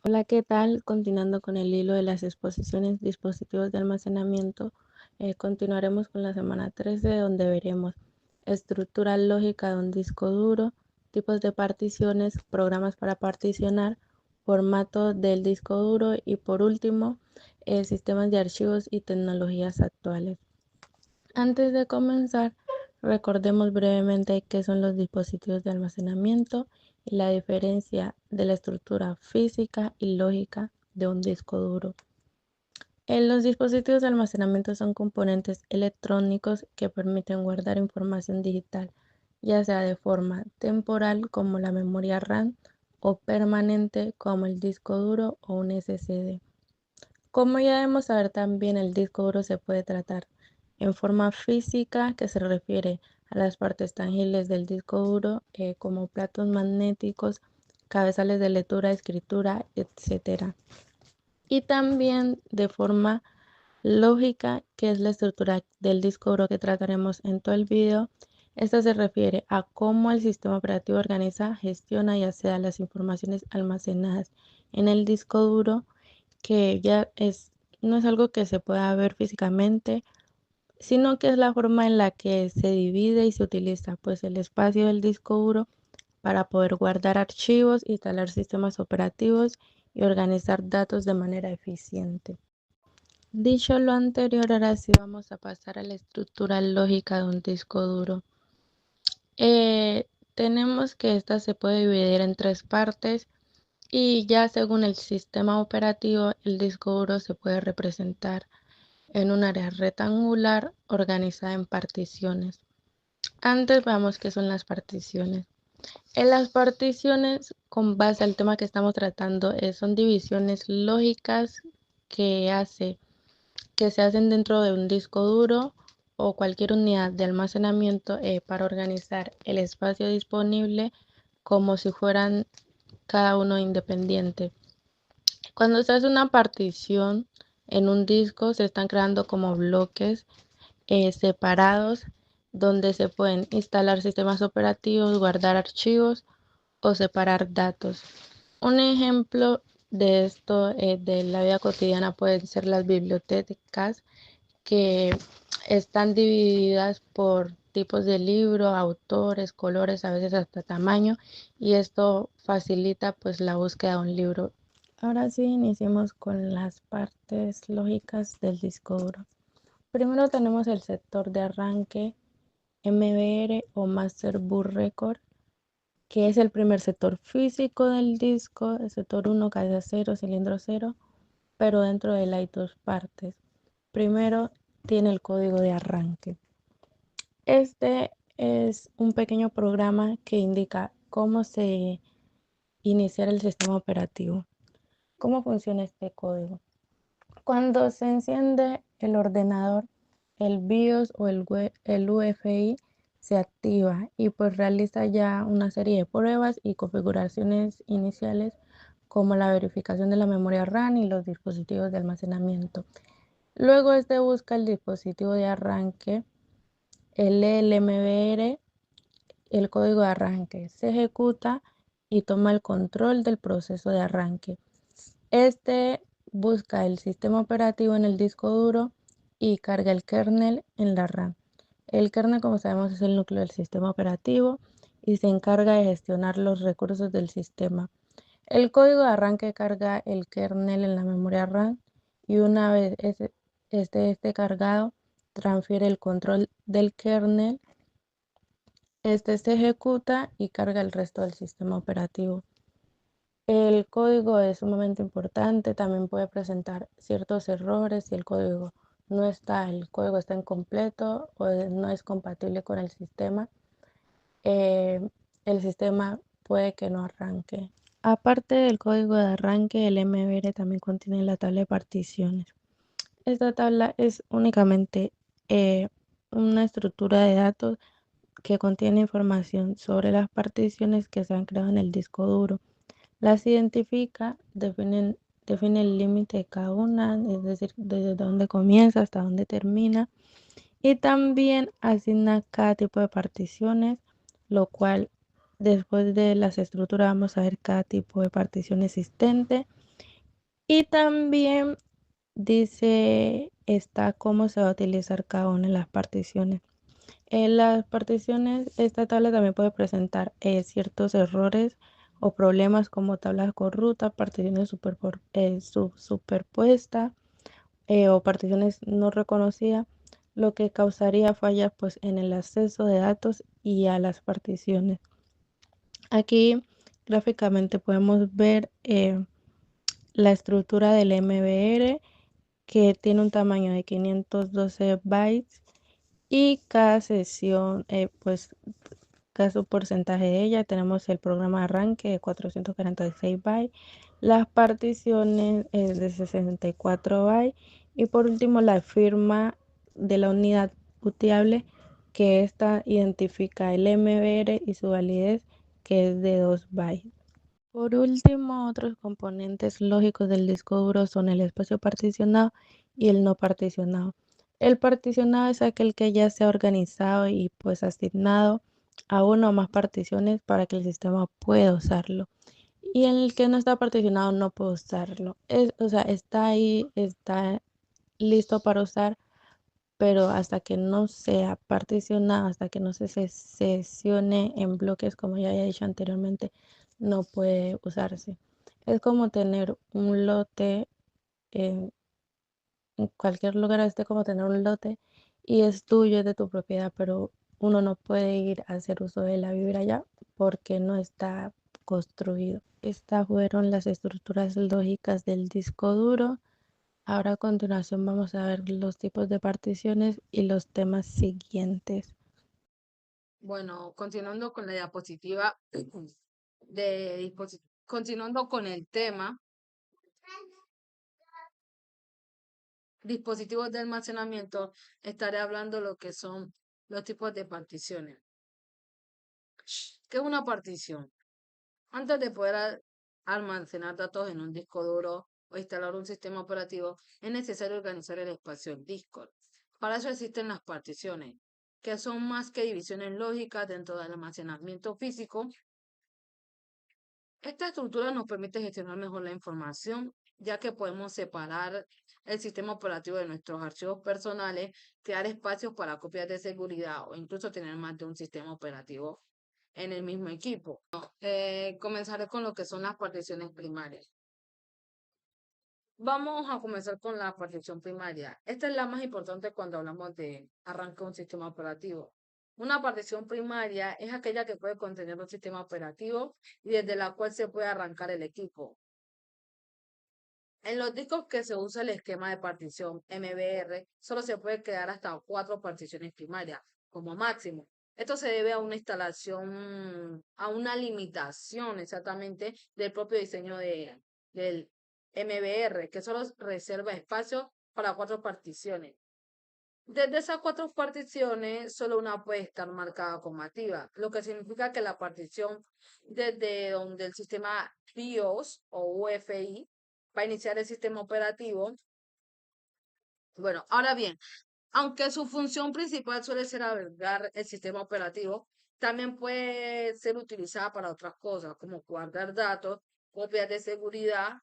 Hola, ¿qué tal? Continuando con el hilo de las exposiciones dispositivos de almacenamiento, continuaremos con la semana 13, donde veremos estructura lógica de un disco duro, tipos de particiones, programas para particionar, formato del disco duro y por último, sistemas de archivos y tecnologías actuales. Antes de comenzar, recordemos brevemente qué son los dispositivos de almacenamiento y la diferencia de la estructura física y lógica de un disco duro. Los dispositivos de almacenamiento son componentes electrónicos que permiten guardar información digital, ya sea de forma temporal como la memoria RAM o permanente como el disco duro o un SSD. Como ya debemos saber también, el disco duro se puede tratar en forma física, que se refiere a las partes tangibles del disco duro, como platos magnéticos, cabezales de lectura, escritura, etcétera. Y también de forma lógica, que es la estructura del disco duro que trataremos en todo el video. Esta se refiere a cómo el sistema operativo organiza, gestiona y accede a las informaciones almacenadas en el disco duro, que no es algo que se pueda ver físicamente, sino que es la forma en la que se divide y se utiliza pues el espacio del disco duro para poder guardar archivos, instalar sistemas operativos y organizar datos de manera eficiente. Dicho lo anterior, ahora sí vamos a pasar a la estructura lógica de un disco duro. Tenemos que esta se puede dividir en tres partes. Y ya según el sistema operativo, el disco duro se puede representar en un área rectangular organizada en particiones. Antes veamos qué son las particiones. En las particiones, con base al tema que estamos tratando, son divisiones lógicas que se hacen dentro de un disco duro o cualquier unidad de almacenamiento, para organizar el espacio disponible como si fueran cada uno independiente. Cuando se hace una partición en un disco, se están creando como bloques separados, donde se pueden instalar sistemas operativos, guardar archivos o separar datos. Un ejemplo de esto, de la vida cotidiana, pueden ser las bibliotecas, que están divididas por tipos de libro, autores, colores, a veces hasta tamaño, y esto facilita pues la búsqueda de un libro. Ahora sí, iniciemos con las partes lógicas del disco duro. Primero tenemos el sector de arranque, MBR o Master Bus Record, que es el primer sector físico del disco. El sector 1, cabeza 0, cilindro 0, pero dentro de él hay dos partes. Primero tiene el código de arranque. Este es un pequeño programa que indica cómo se iniciar el sistema operativo. ¿Cómo funciona este código? Cuando se enciende el ordenador, el BIOS o el UEFI se activa y pues realiza ya una serie de pruebas y configuraciones iniciales, como la verificación de la memoria RAM y los dispositivos de almacenamiento. Luego este busca el dispositivo de arranque, el LMBR, el código de arranque se ejecuta y toma el control del proceso de arranque. Este busca el sistema operativo en el disco duro y carga el kernel en la RAM. El kernel, como sabemos, es el núcleo del sistema operativo y se encarga de gestionar los recursos del sistema. El código de arranque carga el kernel en la memoria RAM y una vez esté cargado, transfiere el control del kernel. Este se ejecuta y carga el resto del sistema operativo. El código es sumamente importante, también puede presentar ciertos errores si el código el código está incompleto o no es compatible con el sistema. eh, el sistema puede que no arranque. Aparte del código de arranque, el MBR también contiene la tabla de particiones. Esta tabla es únicamente una estructura de datos que contiene información sobre las particiones que se han creado en el disco duro. Las identifica, define el límite de cada una, es decir, desde dónde comienza hasta dónde termina, y también asigna cada tipo de particiones, lo cual después de las estructuras vamos a ver cada tipo de partición existente. Y también dice, está cómo se va a utilizar cada una de las particiones. En las particiones, esta tabla también puede presentar ciertos errores o problemas como tablas corruptas, particiones superpuestas o particiones no reconocidas, lo que causaría fallas pues en el acceso de datos y a las particiones. Aquí gráficamente podemos ver la estructura del MBR, que tiene un tamaño de 512 bytes, y cada sesión, pues cada porcentaje de ella. Tenemos el programa de arranque de 446 bytes, las particiones de 64 bytes, y por último la firma de la unidad bootable, que esta identifica el MBR y su validez, que es de 2 bytes. Por último, otros componentes lógicos del disco duro son el espacio particionado y el no particionado. El particionado es aquel que ya se ha organizado y pues asignado a una o más particiones para que el sistema pueda usarlo. Y el que no está particionado no puede usarlo. O sea, está ahí, está listo para usar, pero hasta que no sea particionado, hasta que no se sesione en bloques, como ya he dicho anteriormente, no puede usarse. Es como tener un lote en cualquier lugar, este como tener un lote y es tuyo, es de tu propiedad, pero uno no puede ir a hacer uso de la vibra ya porque no está construido. Estas fueron las estructuras lógicas del disco duro. Ahora a continuación vamos a ver los tipos de particiones y los temas siguientes. Bueno, continuando con la diapositiva continuando con el tema, dispositivos de almacenamiento, estaré hablando lo que son los tipos de particiones. ¿Qué es una partición? Antes de poder almacenar datos en un disco duro o instalar un sistema operativo, es necesario organizar el espacio en disco. Para eso existen las particiones, que son más que divisiones lógicas dentro del almacenamiento físico. Esta estructura nos permite gestionar mejor la información, ya que podemos separar el sistema operativo de nuestros archivos personales, crear espacios para copias de seguridad o incluso tener más de un sistema operativo en el mismo equipo. Comenzaré con lo que son las particiones primarias. Vamos a comenzar con la partición primaria. Esta es la más importante cuando hablamos de arranque de un sistema operativo. Una partición primaria es aquella que puede contener un sistema operativo y desde la cual se puede arrancar el equipo. En los discos que se usa el esquema de partición MBR, solo se puede crear hasta 4 particiones primarias como máximo. Esto se debe a una instalación, a una limitación exactamente del propio diseño del MBR, que solo reserva espacio para 4 particiones. Desde esas 4 particiones, solo una puede estar marcada como activa, lo que significa que la partición desde donde el sistema BIOS o UEFI va a iniciar el sistema operativo. Bueno, ahora bien, aunque su función principal suele ser albergar el sistema operativo, también puede ser utilizada para otras cosas, como guardar datos, copias de seguridad.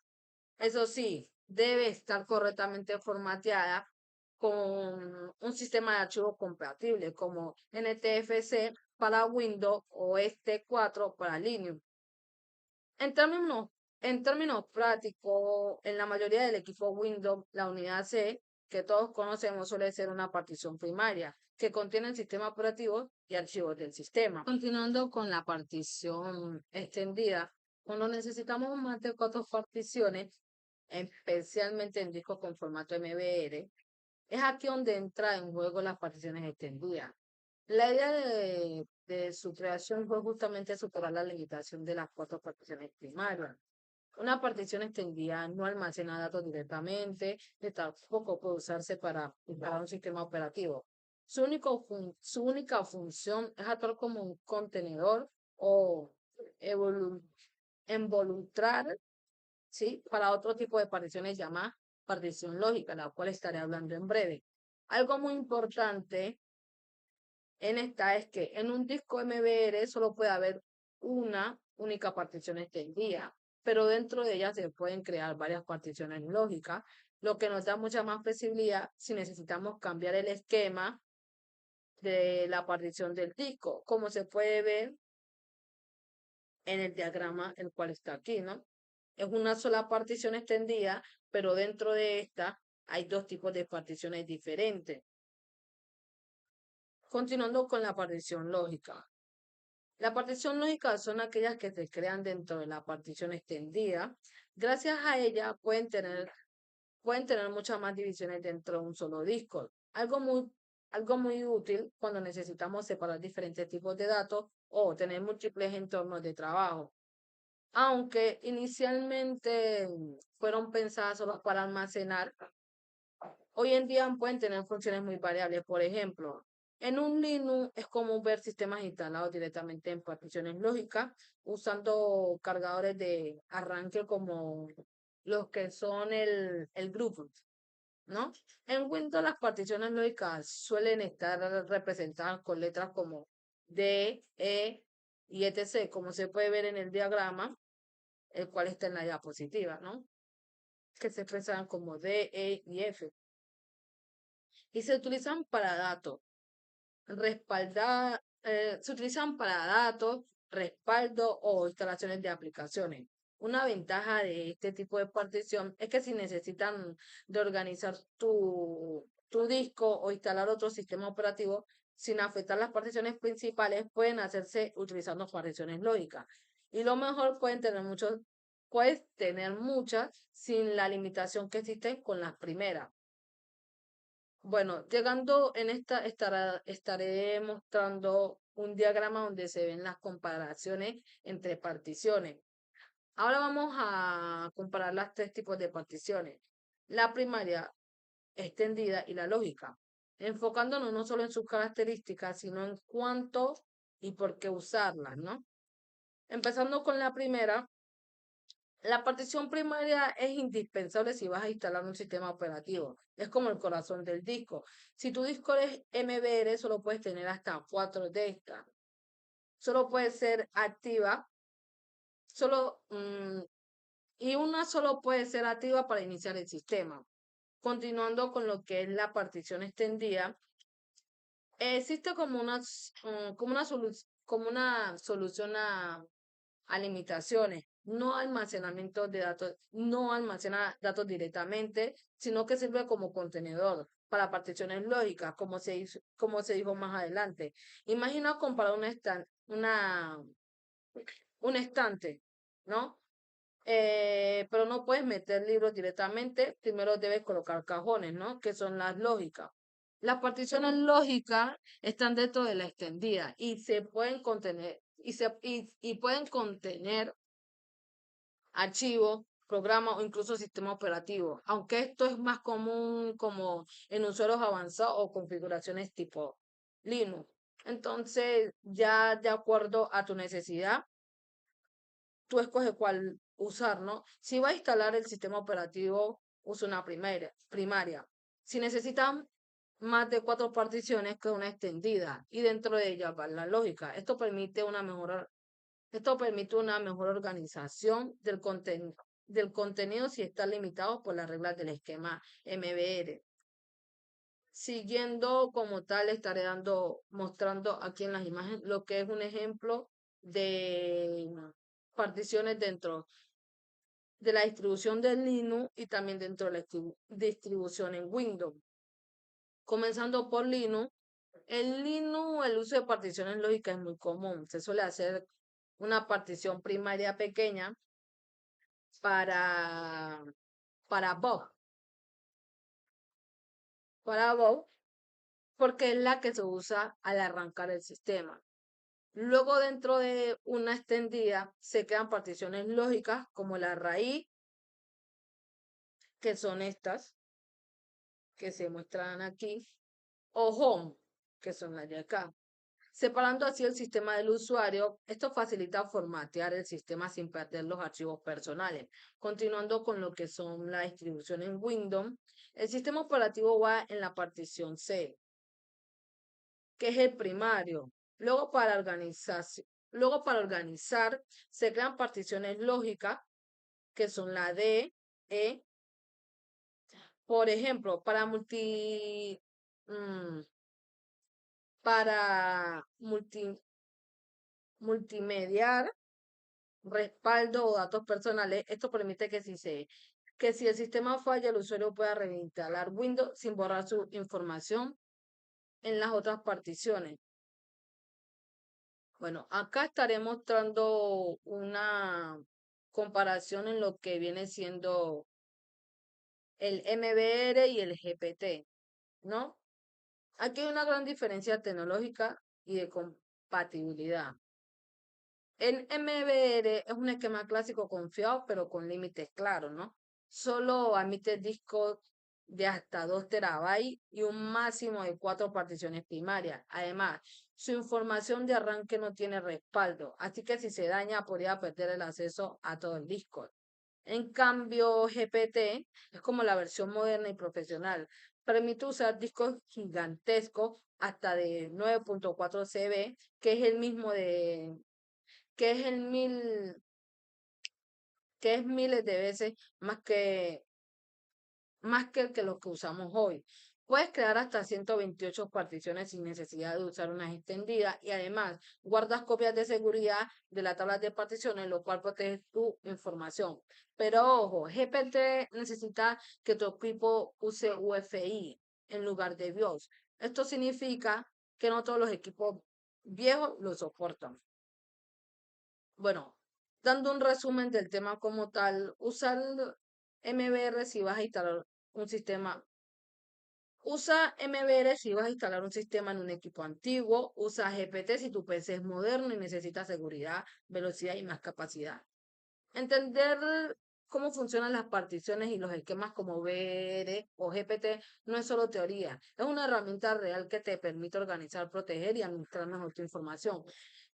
Eso sí, debe estar correctamente formateada con un sistema de archivos compatible como NTFS para Windows o ST4 para Linux. En términos, en términos prácticos, en la mayoría del equipo Windows, la unidad C, que todos conocemos, suele ser una partición primaria que contiene el sistema operativo y archivos del sistema. Continuando con la partición extendida, cuando necesitamos más de 4 particiones, especialmente en discos con formato MBR, es aquí donde entra en juego las particiones extendidas. La idea de su creación fue justamente superar la limitación de las 4 particiones primarias. Una partición extendida no almacena datos directamente, ni tampoco puede usarse para instalar un sistema operativo. Su única función es actuar como un contenedor o involuntrar, ¿sí? Para otro tipo de particiones llamadas partición lógica, la cual estaré hablando en breve. Algo muy importante en esta es que en un disco MBR solo puede haber una única partición extendida, pero dentro de ellas se pueden crear varias particiones lógicas, lo que nos da mucha más flexibilidad si necesitamos cambiar el esquema de la partición del disco, como se puede ver en el diagrama el cual está aquí, ¿no? Es una sola partición extendida, pero dentro de esta hay dos tipos de particiones diferentes. Continuando con la partición lógica. La partición lógica son aquellas que se crean dentro de la partición extendida. Gracias a ella pueden tener muchas más divisiones dentro de un solo disco. Algo muy útil cuando necesitamos separar diferentes tipos de datos o tener múltiples entornos de trabajo. Aunque inicialmente fueron pensadas solo para almacenar, hoy en día pueden tener funciones muy variables. Por ejemplo, en un Linux es común ver sistemas instalados directamente en particiones lógicas usando cargadores de arranque como los que son el grupo, ¿no? En Windows las particiones lógicas suelen estar representadas con letras como D, E y etc., como se puede ver en el diagrama, el cual está en la diapositiva, ¿no? Que se expresan como D, E y F. Y se utilizan para datos, se utilizan para datos, respaldo o instalaciones de aplicaciones. Una ventaja de este tipo de partición es que si necesitan de organizar tu disco o instalar otro sistema operativo sin afectar las particiones principales, pueden hacerse utilizando particiones lógicas. Y lo mejor puedes tener muchas sin la limitación que existe con las primeras. Bueno, llegando en estaré mostrando un diagrama donde se ven las comparaciones entre particiones. Ahora vamos a comparar las tres tipos de particiones. La primaria, extendida y la lógica, enfocándonos no solo en sus características, sino en cuánto y por qué usarlas, ¿no? Empezando con la primera, la partición primaria es indispensable si vas a instalar un sistema operativo. Es como el corazón del disco. Si tu disco es MBR, solo puedes tener hasta 4 de estas. Solo puede ser activa, solo, y una solo puede ser activa para iniciar el sistema. Continuando con lo que es la partición extendida, existe como una solución a limitaciones. No almacenamiento de datos, no almacena datos directamente, sino que sirve como contenedor para particiones lógicas, como se dijo más adelante. Imagina comparar un estante, ¿no? Pero no puedes meter libros directamente, primero debes colocar cajones, ¿no? Que son las lógicas. Las particiones lógicas están dentro de la extendida y se pueden contener y pueden contener archivos, programas o incluso sistema operativo, aunque esto es más común como en usuarios avanzados o configuraciones tipo Linux. Entonces, ya de acuerdo a tu necesidad, tú escoges cuál usar, ¿no? Si va a instalar el sistema operativo, usa una primaria. Si necesitan más de 4 particiones, que una extendida y dentro de ella va la lógica. Esto permite una mejor organización del contenido si está limitado por las reglas del esquema MBR. Siguiendo como tal, estaré mostrando aquí en las imágenes lo que es un ejemplo de particiones dentro de la distribución de Linux y también dentro de la distribución en Windows. Comenzando por Linux. En Linux el uso de particiones lógicas es muy común. Se suele hacer una partición primaria pequeña para, para Bob, para Bob, porque es la que se usa al arrancar el sistema. Luego dentro de una extendida se crean particiones lógicas como la raíz, que son estas, que se muestran aquí, o home, que son las de acá. Separando así el sistema del usuario, esto facilita formatear el sistema sin perder los archivos personales. Continuando con lo que son la distribución en Windows, el sistema operativo va en la partición C, que es el primario. Luego para organizar se crean particiones lógicas que son la D, E. Por ejemplo, mm, para multimediar, respaldo o datos personales, esto permite que si el sistema falla, el usuario pueda reinstalar Windows sin borrar su información en las otras particiones. Bueno, acá estaré mostrando una comparación en lo que viene siendo el MBR y el GPT, ¿no? Aquí hay una gran diferencia tecnológica y de compatibilidad. El MBR es un esquema clásico confiado, pero con límites claros, ¿no? Solo admite discos de hasta 2 terabytes y un máximo de 4 particiones primarias. Además, su información de arranque no tiene respaldo, así que si se daña podría perder el acceso a todo el disco. En cambio, GPT es como la versión moderna y profesional. Permite usar discos gigantescos hasta de 9.4 CB, que es el mismo que es el mil, que es miles de veces más que el que los que usamos hoy. Puedes crear hasta 128 particiones sin necesidad de usar unas extendidas y además guardas copias de seguridad de la tabla de particiones, lo cual protege tu información. Pero ojo, GPT necesita que tu equipo use UEFI en lugar de BIOS. Esto significa que no todos los equipos viejos lo soportan. Bueno, dando un resumen del tema como tal, usar MBR si vas a instalar un sistema. Usa MBR si vas a instalar un sistema en un equipo antiguo. Usa GPT si tu PC es moderno y necesita seguridad, velocidad y más capacidad. Entender cómo funcionan las particiones y los esquemas como BR o GPT no es solo teoría, es una herramienta real que te permite organizar, proteger y administrar mejor tu información.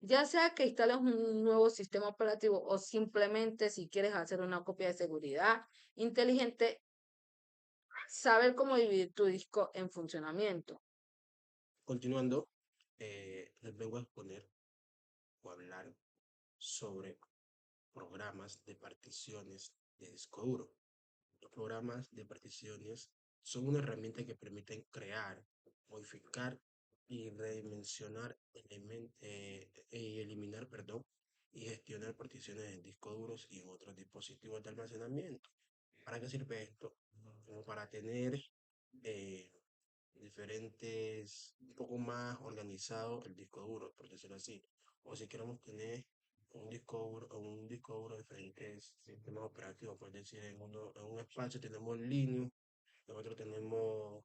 Ya sea que instales un nuevo sistema operativo o simplemente si quieres hacer una copia de seguridad inteligente, saber cómo dividir tu disco en funcionamiento. Continuando, les vengo a exponer o hablar sobre programas de particiones de disco duro. Los programas de particiones son una herramienta que permiten crear, modificar y redimensionar y eliminar, perdón, y gestionar particiones en discos duros y en otros dispositivos de almacenamiento. ¿Para qué sirve esto? Como para tener eh, diferentes, un poco más organizado el disco duro, por decirlo así. O si queremos tener un disco duro de diferentes sistemas operativos, por decir, en un espacio tenemos Linux, en otro tenemos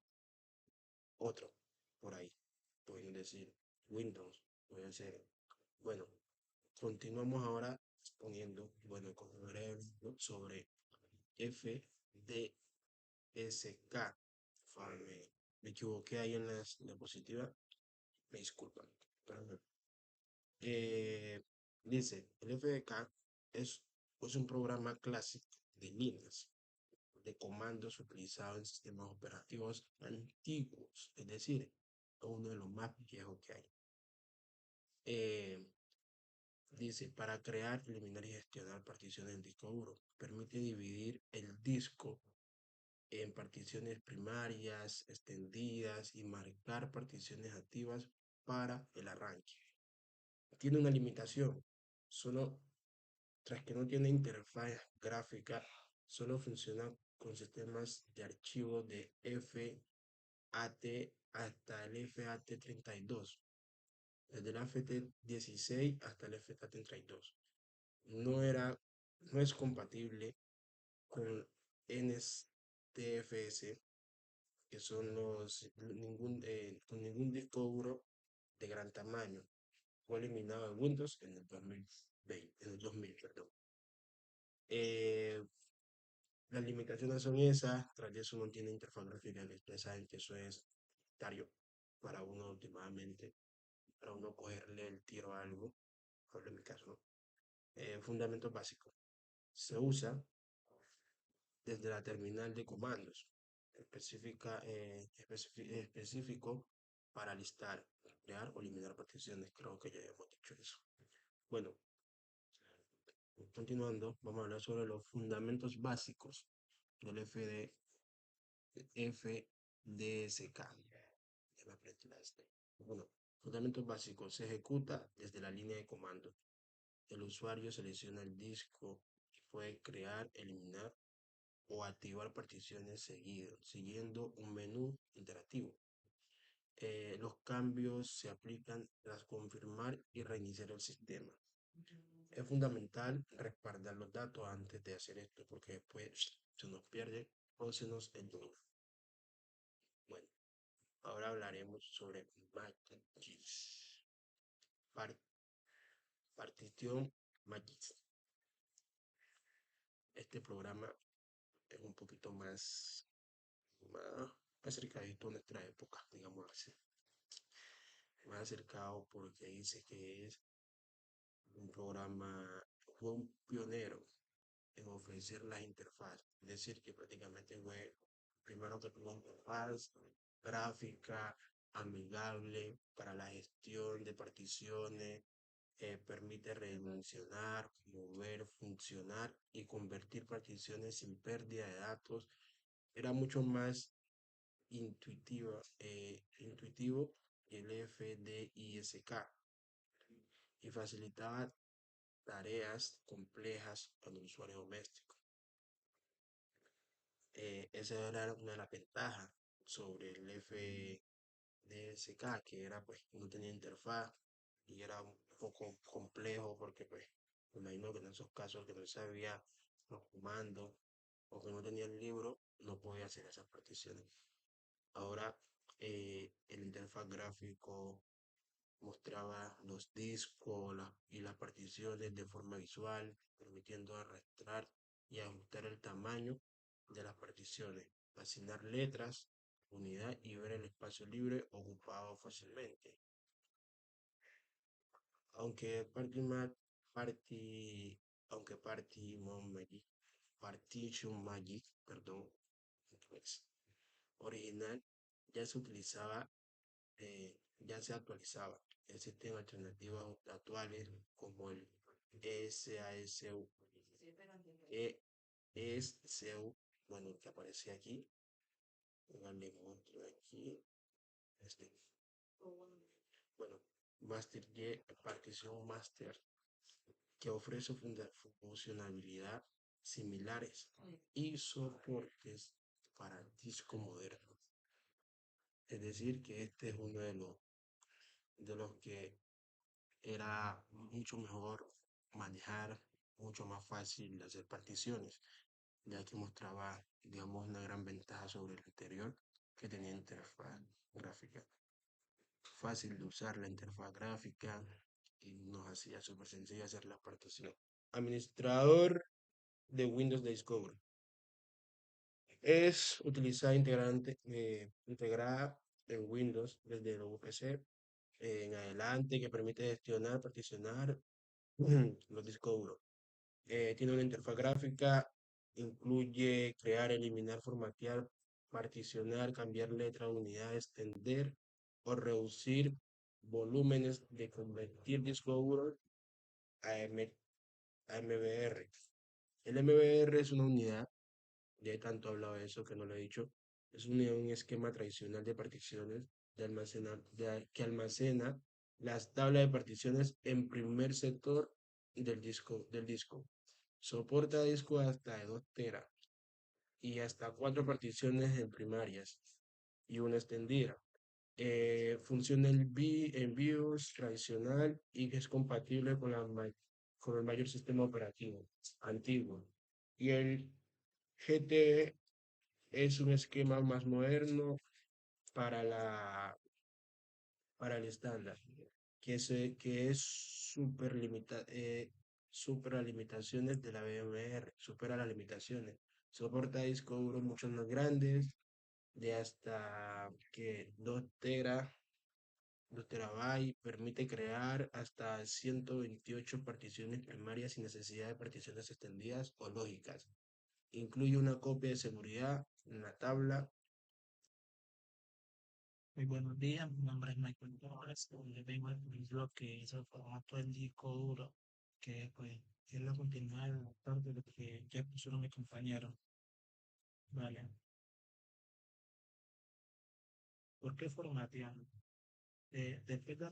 otro, por ahí, pueden decir Windows, puede ser. Bueno, continuamos ahora exponiendo, bueno, con un breve sobre FDSK. Me equivoqué ahí en la diapositiva, me disculpan. Perdón. Dice, el FDK es, es un programa clásico de líneas de comandos utilizado en sistemas operativos antiguos, es decir, es uno de los más viejos que hay. Eh, Dice, para crear, eliminar y gestionar particiones en disco duro, permite dividir el disco en particiones primarias, extendidas y marcar particiones activas para el arranque. Tiene una limitación, solo tras que no tiene interfaz gráfica, solo funciona con sistemas de archivos de FAT hasta el FAT32, desde el FAT16 hasta el FAT32. No era, no es compatible con NTFS, que son con ningún disco duro de gran tamaño. Fue eliminado de Windows en el 2020, en el 2000, perdón. Eh, las limitaciones son esas, tras de eso no tiene interfaz gráfica, ustedes saben que eso es necesario para uno últimamente, para uno cogerle el tiro a algo, por ejemplo en mi caso, ¿no? Fundamentos básicos. Se usa desde la terminal de comandos, específico para listar, crear o eliminar particiones. Creo que ya hemos dicho eso. Bueno, Continuando, vamos a hablar sobre los fundamentos básicos del FDSK. Ya me aprendí Bueno, fundamentos básicos. Se ejecuta desde la línea de comando. El usuario selecciona el disco y puede crear, eliminar o activar particiones siguiendo un menú interactivo. Los cambios se aplican tras confirmar y reiniciar el sistema. Es fundamental respaldar los datos antes de hacer esto porque después se nos pierde o se nos elimina. Bueno, ahora hablaremos sobre Magix. Par- partición Magix. Este programa es un poquito más acercadito a nuestra época, digamos así. Más acercado porque dice que es un programa, fue un pionero en ofrecer las interfaces. Es decir, que prácticamente fue primero que tuvo interfaz gráfica, amigable para la gestión de particiones, permite redimensionar, mover, funcionar y convertir particiones sin pérdida de datos. Era mucho más intuitivo el FDISK y facilitaba tareas complejas al usuario doméstico. Esa era una de las ventajas sobre el FDSK, que era pues no tenía interfaz y era un poco complejo porque pues me imagino que en esos casos que no sabía los comandos o que no tenía el libro, no podía hacer esas particiones. Ahora el interfaz gráfico mostraba los discos y las particiones de forma visual, permitiendo arrastrar y ajustar el tamaño de las particiones, asignar letras, unidad y ver el espacio libre ocupado fácilmente. Aunque Party, aunque Partition Magic, perdón, pues, original, ya se utilizaba, ya se actualizaba. Existen alternativas actuales como el SASU, ESCU, bueno, que aparece aquí, le muestro aquí, este, bueno, Master Y, partición Master, que ofrece funcionalidad similares y soportes para disco moderno. Es decir, que este es uno de los que era mucho mejor manejar, mucho más fácil hacer particiones, ya que mostraba, digamos, una gran ventaja sobre el anterior, que tenía interfaz gráfica. Fácil de usar la interfaz gráfica y nos hacía súper sencillo hacer las particiones. Administrador de Windows Discovery. Es utilizada integrada en Windows desde el VPC en adelante que permite gestionar, particionar los discos duros. Tiene una interfaz gráfica, incluye crear, eliminar, formatear, particionar, cambiar letra, unidad, extender o reducir volúmenes de convertir disco duro a MBR. El MBR es una unidad, ya he tanto hablado de eso que no lo he dicho, es un esquema tradicional de particiones que almacena las tablas de particiones en primer sector del disco. Soporta discos hasta de 2 teras y hasta 4 particiones en primarias y una extendida. Funciona en BIOS tradicional y que es compatible con el mayor sistema operativo antiguo. Y el GT es un esquema más moderno para para el estándar, que es supera las limitaciones de la VMR, supera las limitaciones. Soporta discos duros mucho más grandes, de hasta que 2 terabytes, permite crear hasta 128 particiones primarias sin necesidad de particiones extendidas o lógicas. Incluye una copia de seguridad en la tabla. Muy buenos días, mi nombre es Michael Torres. Hoy les vengo a explicar lo que es el formato del disco duro, que pues es la continuidad de la parte de lo que ya pusieron mis compañeros. Vale. ¿Por qué formatear? Después de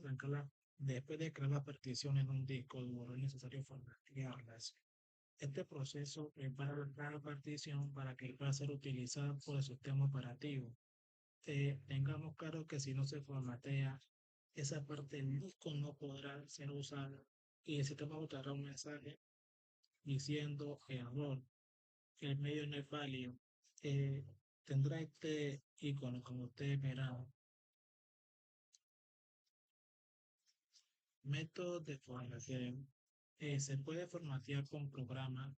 después de crear la partición en un disco duro, es necesario formatearlas. Este proceso prepara cada partición para que pueda ser utilizada por el sistema operativo. Tengamos claro que si no se formatea, esa parte del disco no podrá ser usada y el sistema botará un mensaje diciendo error, que el medio no es válido. Eh, Tendrá este icono, como ustedes verán. Métodos de formación. Se puede formatear con programas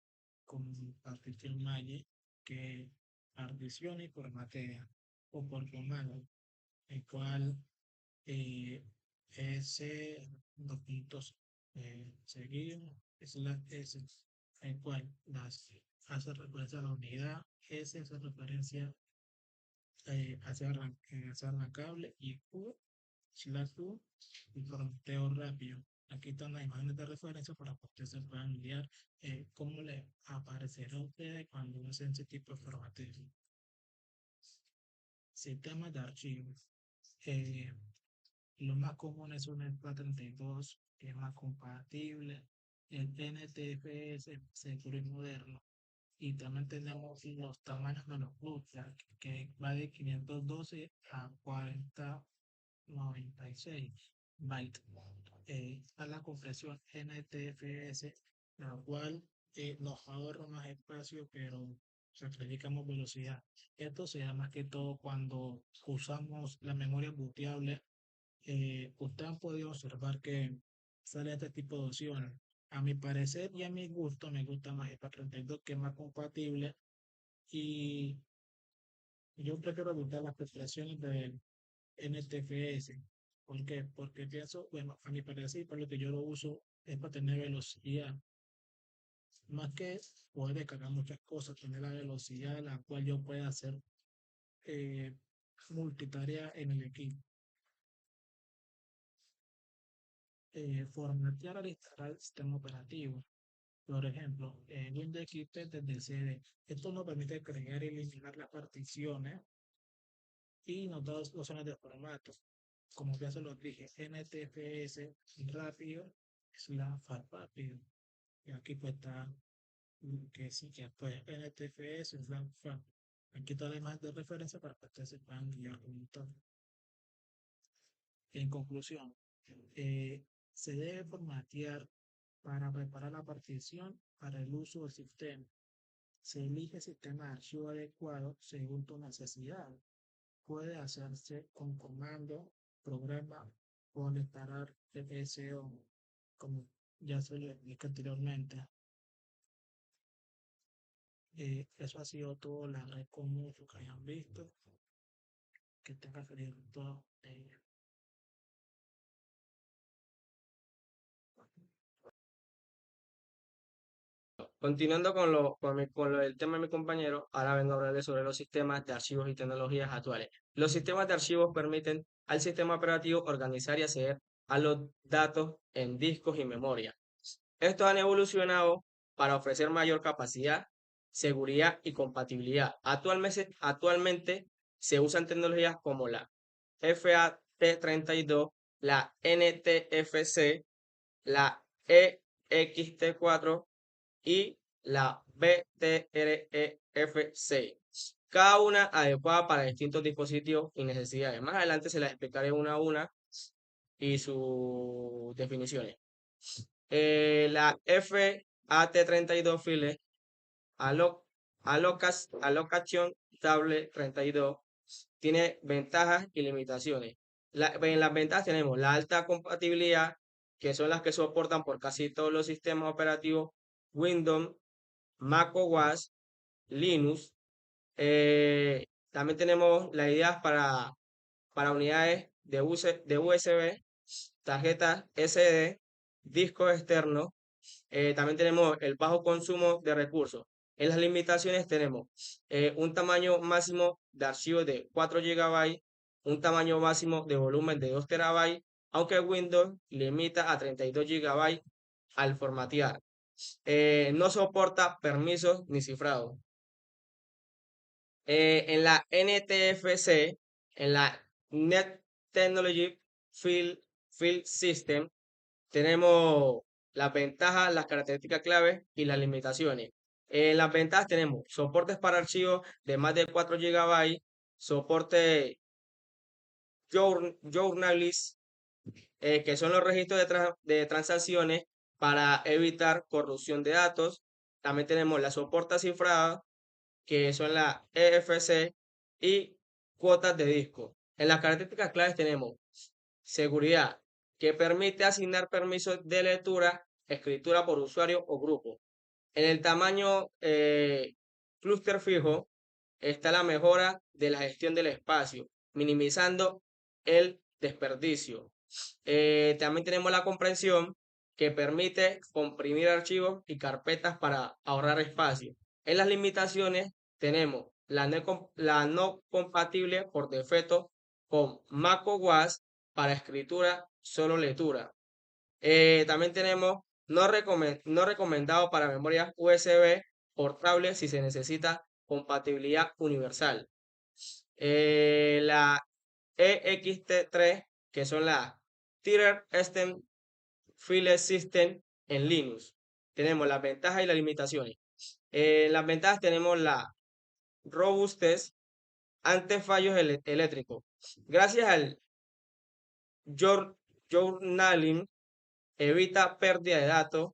como partición Magic que particiona y formatea, o por comando, el cual ese dos puntos seguidos es la S, el cual hace referencia a la unidad, S hace referencia hacia arrancable y Q y formateo rápido. Aquí están las imágenes de referencia para que ustedes se puedan guiar cómo les aparecerá a ustedes cuando usen ese tipo de formateo. Sistemas de archivos. Lo más común es un FAT32, que es más compatible, el NTFS seguro y moderno. Y también tenemos los tamaños de los bootstrap, que va de 512 a 4096 bytes. A la compresión NTFS, la cual nos ahorra más espacio, pero sacrificamos velocidad. Esto se da más que todo cuando usamos la memoria booteable. Ustedes han podido observar que sale este tipo de opciones. A mi parecer y a mi gusto, me gusta más el FAT32, que es más compatible, y yo prefiero evitar las prestaciones del NTFS. ¿Por qué? Porque pienso, bueno, a mi parecer, para lo que yo lo uso, es para tener velocidad. Más que poder descargar muchas cosas, tener la velocidad a la cual yo pueda hacer eh, multitarea en el equipo. Formatear al instalar el sistema operativo. Por ejemplo, Windows XP desde CD. Esto nos permite crear y eliminar las particiones y nos da dos opciones de formato. Como ya se los dije, NTFS rápido es la FAT rápido. Y aquí pues está que sí, que pues NTFS es la FAT. Aquí está la imagen de referencia para que ustedes se puedan guiar con un toque. En conclusión, se debe formatear para preparar la partición para el uso del sistema. Se elige el sistema de archivo adecuado según tu necesidad. Puede hacerse con comando, programa o al instalar FSO, como ya se lo expliqué anteriormente. Eso ha sido todo. Les agradezco mucho que hayan visto. Que tengan feliz todo. Continuando con lo del tema de mi compañero, ahora vengo a hablarles sobre los sistemas de archivos y tecnologías actuales. Los sistemas de archivos permiten al sistema operativo organizar y acceder a los datos en discos y memoria. Estos han evolucionado para ofrecer mayor capacidad, seguridad y compatibilidad. Actualmente se usan tecnologías como la FAT32, la NTFC, la EXT4 y la BTRFC, cada una adecuada para distintos dispositivos y necesidades. Más adelante se las explicaré una a una y sus definiciones. La FAT32 File Allocation Table 32 tiene ventajas y limitaciones. En las ventajas tenemos la alta compatibilidad, que son las que soportan por casi todos los sistemas operativos Windows, macOS, Linux. También tenemos las ideas para unidades de USB, tarjetas SD, discos externos. También tenemos el bajo consumo de recursos. En las limitaciones tenemos un tamaño máximo de archivo de 4 GB, un tamaño máximo de volumen de 2 TB, aunque Windows limita a 32 GB al formatear. no soporta permisos ni cifrado. En la NTFC, en la Net Technology Field System, tenemos las ventajas, las características claves y las limitaciones. En las ventajas tenemos soportes para archivos de más de 4 GB, soporte journalist, que son los registros de transacciones para evitar corrupción de datos. También tenemos la soporte cifrada, que son la EFC, y cuotas de disco. En las características claves tenemos seguridad, que permite asignar permisos de lectura, escritura por usuario o grupo. En el tamaño clúster fijo está la mejora de la gestión del espacio, minimizando el desperdicio. También tenemos la compresión, que permite comprimir archivos y carpetas para ahorrar espacio. En las limitaciones tenemos la no compatible por defecto con macOS para escritura, solo lectura. También tenemos no recomendado para memorias USB portables si se necesita compatibilidad universal. La EXT3, que son las Tire Extend File System en Linux. Tenemos las ventajas y las limitaciones. En las ventajas tenemos la robustez ante fallos eléctricos. Gracias al journaling, evita pérdida de datos.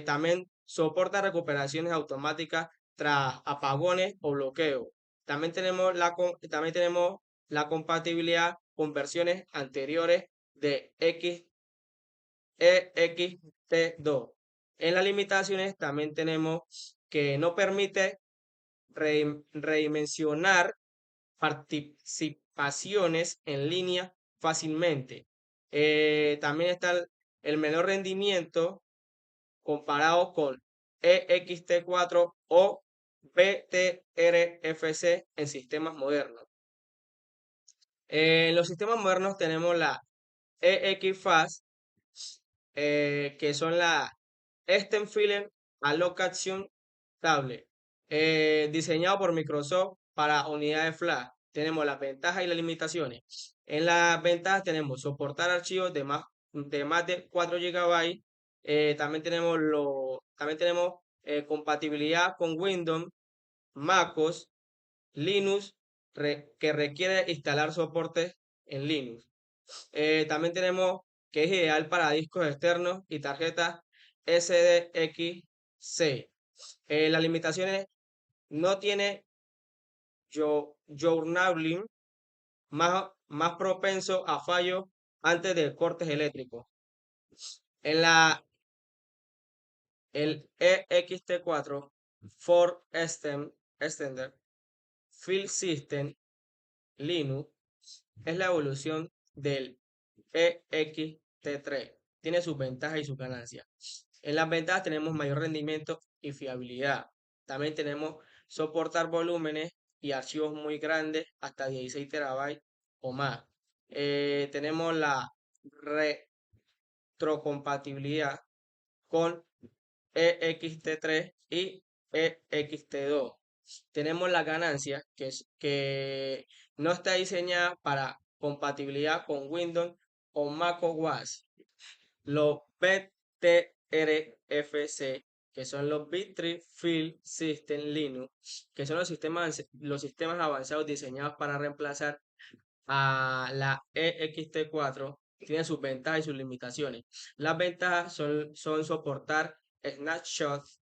También soporta recuperaciones automáticas tras apagones o bloqueos. También tenemos la compatibilidad con versiones anteriores de EXT2. En las limitaciones también tenemos que no permite redimensionar participaciones en línea fácilmente. También está el menor rendimiento comparado con EXT4 o BTRFC en sistemas modernos. En los sistemas modernos tenemos la EXFAS, que son la Extend File Allocation Table, diseñado por Microsoft para unidades flash. Tenemos las ventajas y las limitaciones. En las ventajas tenemos soportar archivos de más de 4 GB. También tenemos compatibilidad con Windows, MacOS, Linux, que requiere instalar soporte en Linux. También tenemos que es ideal para discos externos y tarjetas SDXC. Las limitaciones: no tiene journaling, más propenso a fallos antes de cortes eléctricos. En el EXT4 for Extender File System Linux es la evolución del EXT3. Tiene sus ventajas y sus ganancias. En las ventajas tenemos mayor rendimiento y fiabilidad. También tenemos soportar volúmenes y archivos muy grandes, hasta 16 terabytes o más. Tenemos la retrocompatibilidad con EXT3 y EXT2. Tenemos la ganancia, que no está diseñada para compatibilidad con Windows o macOS. Los BTRFC, que son los Bittree File System Linux, que son los sistemas avanzados diseñados para reemplazar a la EXT4, tienen sus ventajas y sus limitaciones. Las ventajas son soportar snapshots,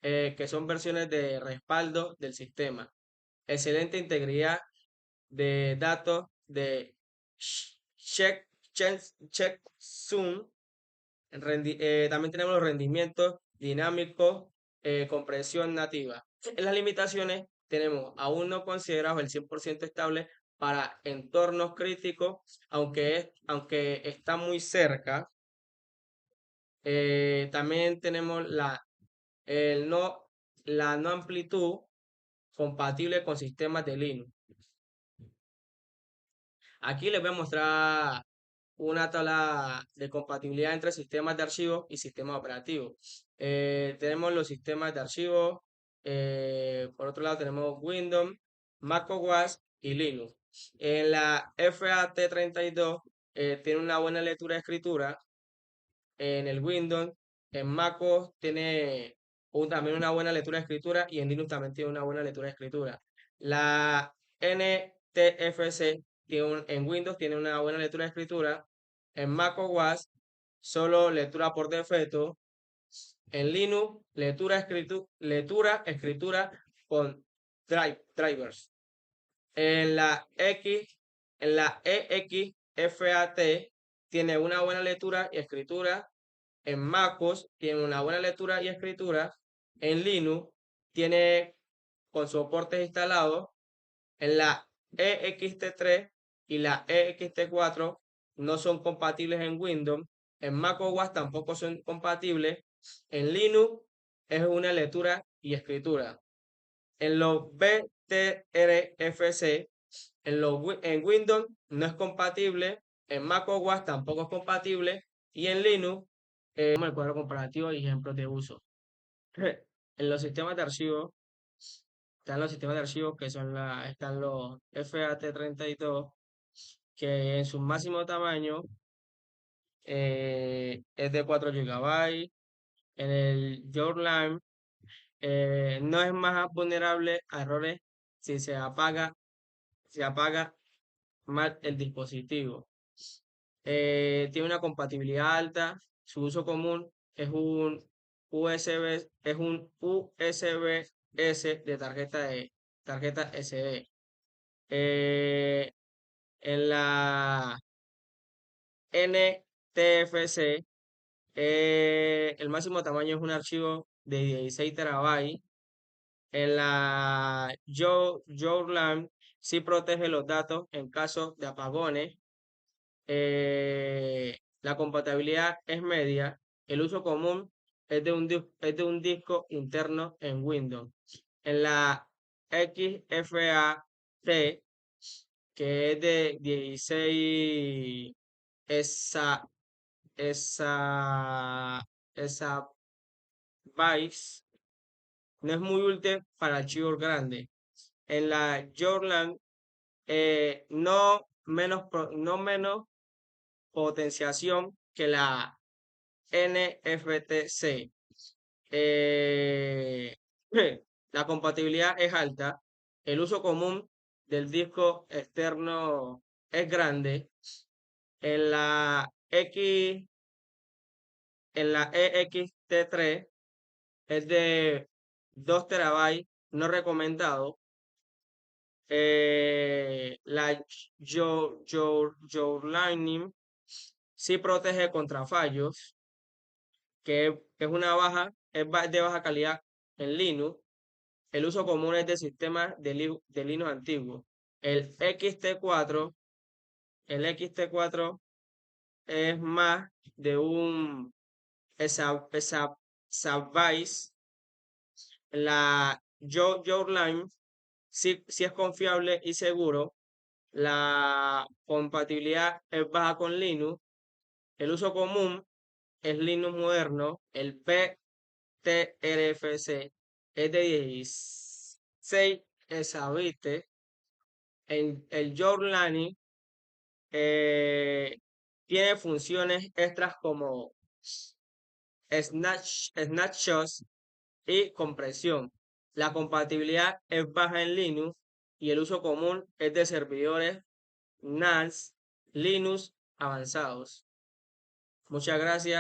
que son versiones de respaldo del sistema, excelente integridad de datos de checksum. También tenemos los rendimientos dinámicos, compresión nativa. En las limitaciones tenemos aún no considerado el 100% estable para entornos críticos, aunque está muy cerca. También tenemos la no amplitud compatible con sistemas de Linux. Aquí les voy a mostrar una tabla de compatibilidad entre sistemas de archivos y sistemas operativos. Tenemos los sistemas de archivos, por otro lado tenemos Windows, macOS y Linux. En la FAT32 tiene una buena lectura y escritura. En el Windows, en MacOS tiene también una buena lectura y escritura y en Linux también tiene una buena lectura y escritura. La NTFS en Windows tiene una buena lectura y escritura. En macOS solo lectura por defecto. En Linux, escritura con drivers. En la EXFAT tiene una buena lectura y escritura. En MacOS tiene una buena lectura y escritura. En Linux tiene con soportes instalados. En la EXT3 y la EXT4 no son compatibles en Windows. En macOS tampoco son compatibles. En Linux es una lectura y escritura. En los BTRFC, en Windows no es compatible. En macOS tampoco es compatible. Y en Linux, el cuadro comparativo y ejemplos de uso. En los sistemas de archivos, están los sistemas de archivos que están los FAT32, que en su máximo tamaño es de 4 GB. En el Yourline no es más vulnerable a errores si se apaga mal el dispositivo. Tiene una compatibilidad alta. Su uso común es un USB-S de tarjeta SD. En la NTFC, el máximo tamaño es un archivo de 16 terabytes. En la Yourline sí protege los datos en caso de apagones. La compatibilidad es media. El uso común es de un disco interno en Windows. En la XFAT, que es de 16 esa bytes, no es muy útil para archivos grandes. En la Yourline, no menos potenciación que la NFTC. La compatibilidad es alta. El uso común del disco externo es grande. En la EXT3 es de 2 terabytes, no recomendado. La Yourline sí protege contra fallos, que es de baja calidad en Linux. El uso común es de sistemas de Linux antiguos. El XT4 es más de un exabyte. La Yourline sí es confiable y seguro. La compatibilidad es baja con Linux. El uso común es Linux moderno. El BTRFC es de 16 exabytes. En el Yourline tiene funciones extras como snapshots y compresión. La compatibilidad es baja en Linux y el uso común es de servidores NAS Linux avanzados. Muchas gracias.